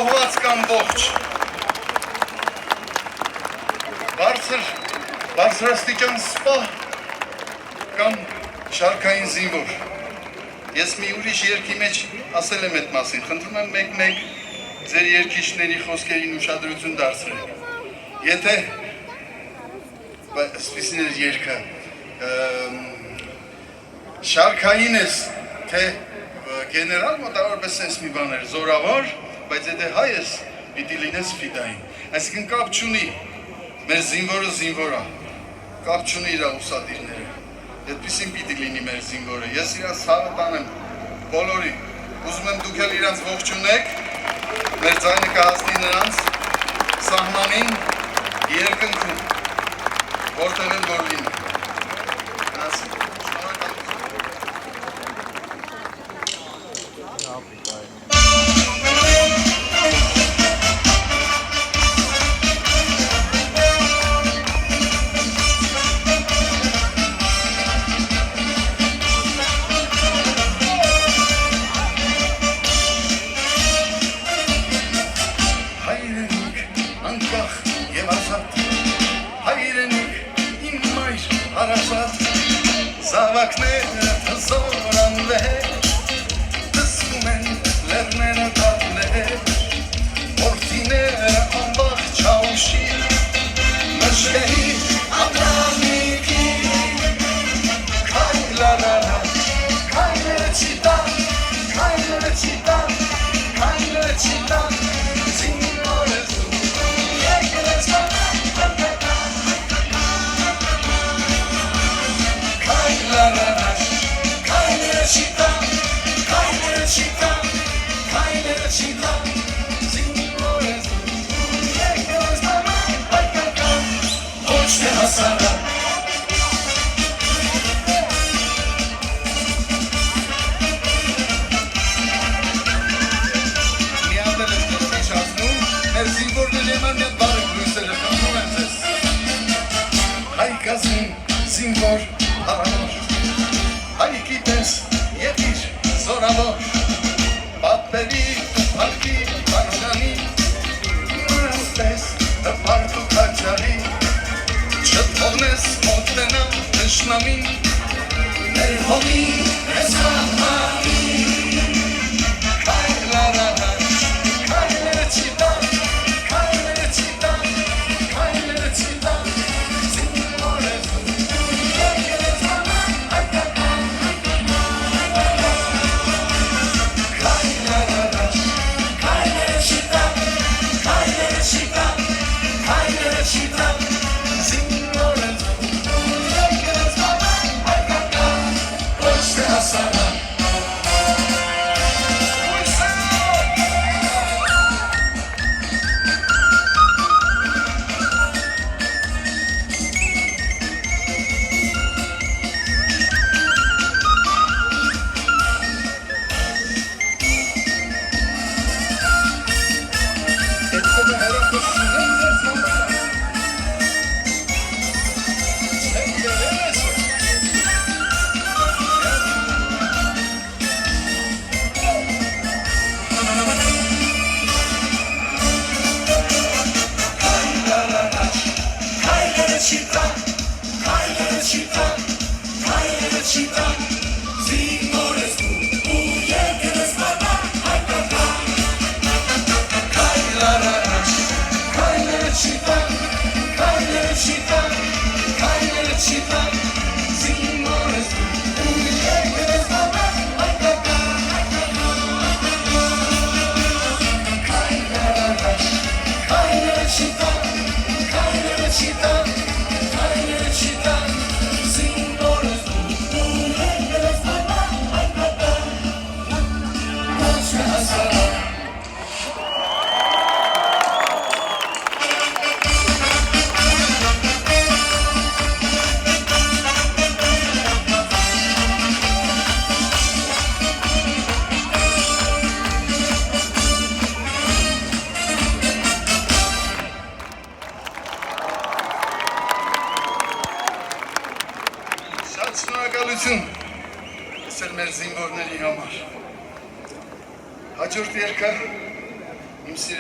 զոհված կամ ողջ, բարձրաստիճան սպա կամ շարքային զինվոր։ Ես մի ուրիշ երկի մեջ ասել եմ այդ մասին, խնդրում եմ մեկ-մեկ ձեր երկիչների խոսքերին ուշադրություն դարձրեք։ Եթե սպիսին էր երկը, շարքային ես, թե գեներալ մոտավորապես ես մի բան էր, զորավոր, բայց եթե հայ ես, պիտի լինես ֆիդային։ Այսինքն կապ չունի, մեր զինվորը զինվորա, կապ չունի իրա ուսադիրները։ Այդպիսին պիտի լինի մեր զինվորը, ես իրանց ցավը տանեմ բոլորի, ուզում եմ դուք էլ իրանց ողջունեք, մեր ձայնը կհասնի նրանց սահմանին երկնքում, որտեղ են որ լինի։ Զավակները հզորաններ, դսվում են լեռները դատներ, որդիները ամբաղ չաուշի, մշկերի անդրանիքի, քայլարարա, քայլերը չիտան, քայլերը չիտան, քայլերը չիտան, զինվորը զու, երկրեց զինվոր հարավոր, հայ գիտես և իր զորավոր, պատվերի ու պարկի պարոյանի, նրանցպես հպարտ ու կաջարի, չթողնես մոտենա թշնամին, մեր հողի մեզ համանի, քայլարարար, քայլերը չիտան, քայլերը չիտան, քայլերը չիտան, Շնորհակալություն մեր զինվորների համար։ Հաջորդ երգը Իմ սիրելի